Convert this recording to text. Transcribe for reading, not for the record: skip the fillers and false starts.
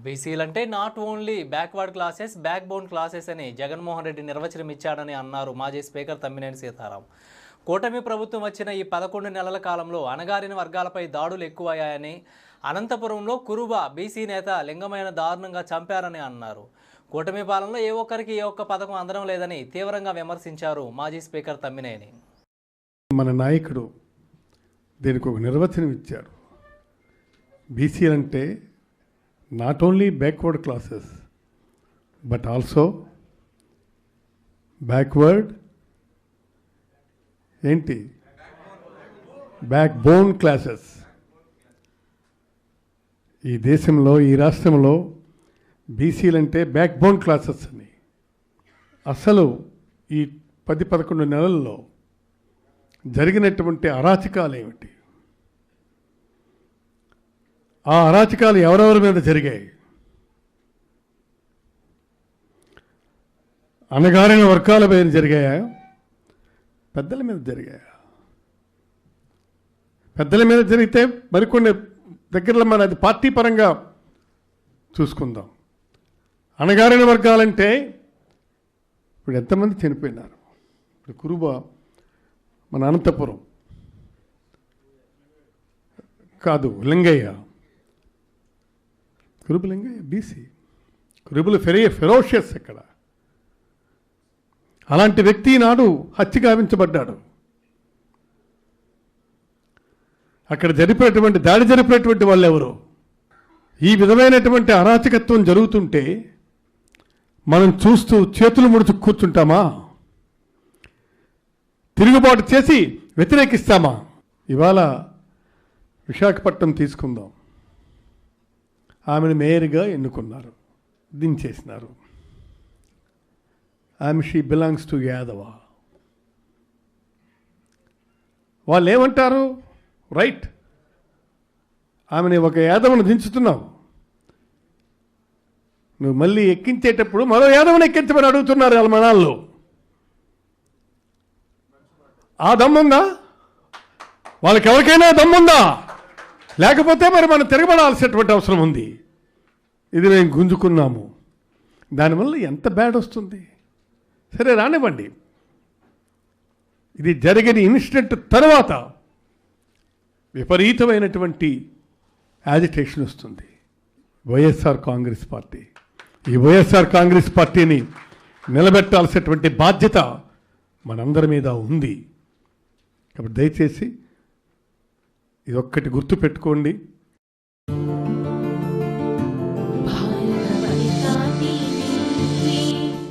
బీసీలంటే not only backward classes backbone classes అని జగన్మోహన్ రెడ్డి నిర్వచనం ఇచ్చాడని అన్నారు మాజీ స్పీకర్ తమ్మినేని సీతారాం. కూటమి ప్రభుత్వం వచ్చిన ఈ 11 నెలల కాలంలో అణగారిన వర్గాలపై దాడులు ఎక్కువయ్యాయని, అనంతపురంలో కురుబ బీసీ నేత లింగమైన దారుణంగా చంపారని అన్నారు. కూటమి పాలనలో ఏ ఒక్కరికి ఏ ఒక్క పథకం అందడం లేదని తీవ్రంగా విమర్శించారు మాజీ స్పీకర్ తమ్మినేని. మన నాయకుడు దీనికి ఒక నిర్వచనం ఇచ్చారు. బీసీలంటే not only backward classes but also backward ఏంటి బ్యాక్ బోన్ క్లాసెస్. ఈ దేశంలో ఈ రాష్ట్రంలో బీసీలంటే బ్యాక్ బోన్ క్లాసెస్ అని. అసలు ఈ 10-11 నెలల్లో జరిగినటువంటి అరాచకాలు ఏమిటి, ఆ అరాచకాలు ఎవరెవరి మీద జరిగాయి? అణగారిన వర్గాల మీద జరిగాయా, పెద్దల మీద జరిగాయా? పెద్దల మీద జరిగితే మరికొన్ని దగ్గరలో మన అది పార్టీ పరంగా చూసుకుందాం. అణగారిన వర్గాలంటే ఇప్పుడు ఎంతమంది చనిపోయినారు? ఇప్పుడు కురుబ మన అనంతపురం కాదు, లింగయ్య, కురుబు లింగయ్య బీసీ, కురుబులు ఫెరోషియస్ అక్కడ. అలాంటి వ్యక్తి నాడు హత్య గావించబడ్డాడు. అక్కడ దాడి జరిపినటువంటి వాళ్ళు ఎవరు? ఈ విధమైనటువంటి అరాచకత్వం జరుగుతుంటే మనం చూస్తూ చేతులు ముడుచు కూర్చుంటామా? తిరుగుబాటు చేసి వ్యతిరేకిస్తామా? ఇవాళ విశాఖపట్నం తీసుకుందాం. ఆమెను మేయర్గా ఎన్నుకున్నారు, దించేసినారు. She belongs to Yadava. వాళ్ళు ఏమంటారు? రైట్, ఆమెని ఒక యాదవను దించుతున్నావు, నువ్వు మళ్ళీ ఎక్కించేటప్పుడు మరో యాదవను ఎక్కించమని అడుగుతున్నారు వాళ్ళ మనాల్లో. ఆ దమ్ముందా? వాళ్ళకి ఎవరికైనా దమ్ముందా? లేకపోతే మరి మనం తిరగబడాల్సినటువంటి అవసరం ఉంది. ఇది మేము గుంజుకున్నాము, దానివల్ల ఎంత బ్యాడ్ వస్తుంది. సరే రానివ్వండి, ఇది జరిగిన ఇన్సిడెంట్ తర్వాత విపరీతమైనటువంటి యాజిటేషన్ వస్తుంది. వైఎస్ఆర్ కాంగ్రెస్ పార్టీ, ఈ వైఎస్ఆర్ కాంగ్రెస్ పార్టీని నిలబెట్టాల్సినటువంటి బాధ్యత మనందరి మీద ఉంది. కాబట్టి దయచేసి ఇది ఒక్కటి గుర్తుపెట్టుకోండి.